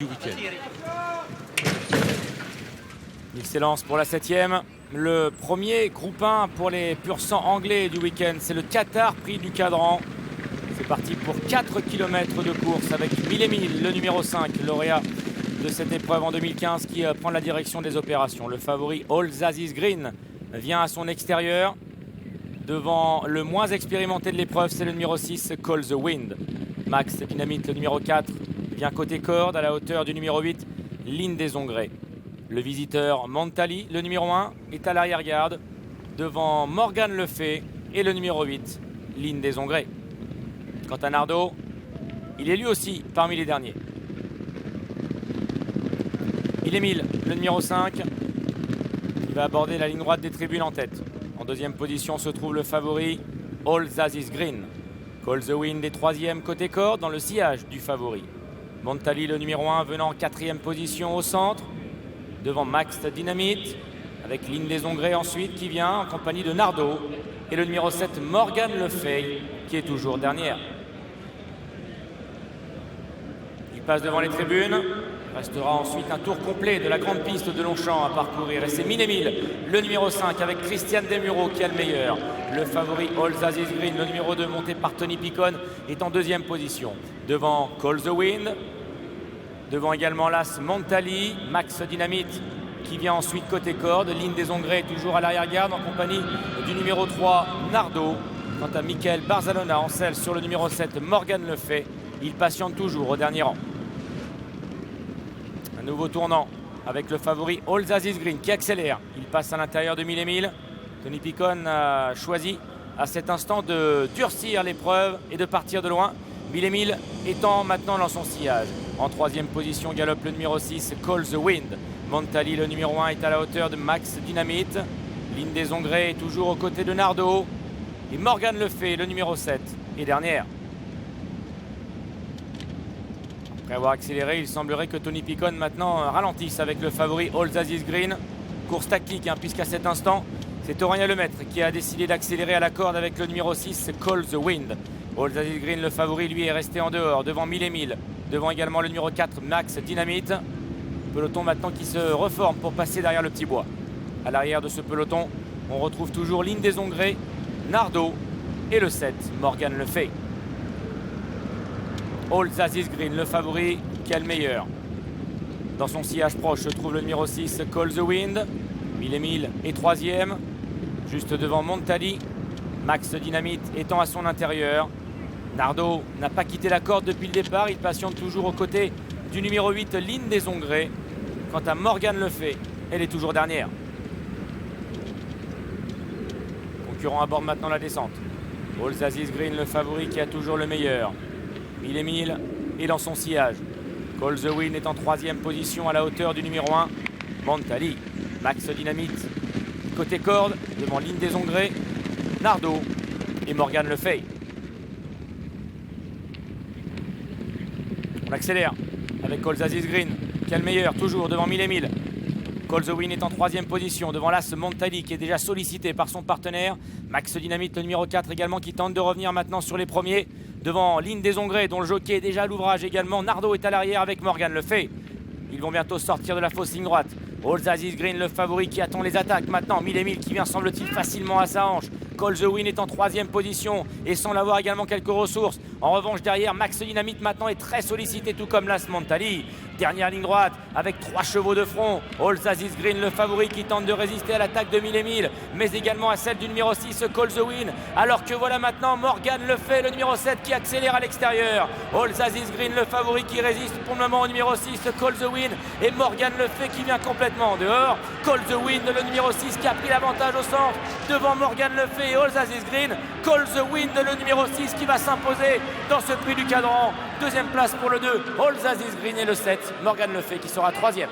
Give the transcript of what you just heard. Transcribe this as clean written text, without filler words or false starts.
du week-end. Excellence pour la 7e. Le premier groupe 1 pour les pur sang anglais du week-end, c'est le Qatar Prix du Cadran. C'est parti pour 4 km de course avec 1000 Emile, le numéro 5, lauréat de cette épreuve en 2015 qui prend la direction des opérations. Le favori All Aziz Green vient à son extérieur. Devant le moins expérimenté de l'épreuve, c'est le numéro 6, Call the Wind. Max Dynamite, le numéro 4, vient côté corde à la hauteur du numéro 8, Ligne des Ongrets. Le visiteur Montali, le numéro 1, est à l'arrière-garde devant Morgan Le Fay et le numéro 8, Ligne des Ongrets. Quant à Nardo, il est lui aussi parmi les derniers. Il est 1000, le numéro 5, qui va aborder la ligne droite des tribunes en tête. En deuxième position se trouve le favori All Aziz Green. Call the Wind est troisième côté corde dans le sillage du favori. Montali, le numéro 1, venant en quatrième position au centre, devant Max Dynamite, avec Ligne des Ongrets ensuite qui vient en compagnie de Nardo, et le numéro 7, Morgan Le Fay, qui est toujours dernière. Il passe devant les tribunes. Restera ensuite un tour complet de la grande piste de Longchamp à parcourir. Et c'est 1000 Emile, le numéro 5, avec Christian Demuro qui a le meilleur. Le favori All Aziz Green, le numéro 2, monté par Tony Picon, est en deuxième position. Devant Call the Wind, devant également l'As Montali, Max Dynamite qui vient ensuite côté corde. Ligne des Ongrets toujours à l'arrière-garde en compagnie du numéro 3, Nardo. Quant à Michael Barzalona en selle sur le numéro 7, Morgan Le Fay, il patiente toujours au dernier rang. Un nouveau tournant avec le favori All Aziz Green qui accélère. Il passe à l'intérieur de 1000 Emile. Tony Picon a choisi à cet instant de durcir l'épreuve et de partir de loin. 1000 Emile étant maintenant dans son sillage. En troisième position galope le numéro 6, Call the Wind. Montali, le numéro 1, est à la hauteur de Max Dynamite. Ligne des Ongrets est toujours aux côtés de Nardo. Et Morgan Le Fay, le numéro 7, est dernière. Après avoir accéléré, il semblerait que Tony Picon maintenant ralentisse avec le favori All Aziz Green. Course tactique, puisqu'à cet instant, c'est Aurélien Lemaître qui a décidé d'accélérer à la corde avec le numéro 6, Call the Wind. All Aziz Green, le favori, lui, est resté en dehors, devant 1000 Emile. Devant également le numéro 4, Max Dynamite. Peloton maintenant qui se reforme pour passer derrière le petit bois. À l'arrière de ce peloton, on retrouve toujours Ligne des Ongrets, Nardo et le 7, Morgan Le Fay. All Aziz Green, le favori, qui a le meilleur. Dans son sillage proche se trouve le numéro 6, Call the Wind. 1000 Emile est troisième, juste devant Montali. Max Dynamite étant à son intérieur. Nardo n'a pas quitté la corde depuis le départ. Il patiente toujours aux côtés du numéro 8, Ligne des Ongrets. Quant à Morgan Le Fay, elle est toujours dernière. Concurrent aborde maintenant la descente. All Aziz Green, le favori, qui a toujours le meilleur. 1000 Emile est dans son sillage. Call the Wind est en troisième position à la hauteur du numéro 1, Montali. Max Dynamite côté corde devant Ligne des Ongrets, Nardo et Morgan Le Fay. On accélère avec All Aziz Green qui a le meilleur toujours devant 1000 Emile. Call the Wind est en troisième position devant l'As Montali qui est déjà sollicité par son partenaire. Max Dynamite, le numéro 4 également, qui tente de revenir maintenant sur les premiers. Devant Ligne des Ongrets dont le jockey est déjà à l'ouvrage également. Nardo est à l'arrière avec Morgan Le Fay. Ils vont bientôt sortir de la fausse ligne droite. All Aziz Green, le favori, qui attend les attaques maintenant. 1000 Emile qui vient, semble-t-il, facilement à sa hanche. Call the Wind est en troisième position et semble avoir également quelques ressources. En revanche, derrière, Max Dynamite maintenant est très sollicité, tout comme l'As Montali. Dernière ligne droite avec 3 chevaux de front. All Aziz Green, le favori, qui tente de résister à l'attaque de 1000 Emile, mais également à celle du numéro 6, Call the Wind. Alors que voilà maintenant Morgan Le Fay, le numéro 7, qui accélère à l'extérieur. All Aziz Green, le favori, qui résiste pour le moment au numéro 6, Call the Wind. Et Morgan Le Fay qui vient complètement en dehors. Call the Wind, le numéro 6, qui a pris l'avantage au centre devant Morgan Le Fay et All Aziz Green. Call the Wind, le numéro 6, qui va s'imposer dans ce prix du Cadran. Deuxième place pour le 2, All Aziz Green, et le 7, Morgan Le Fay, qui sera troisième.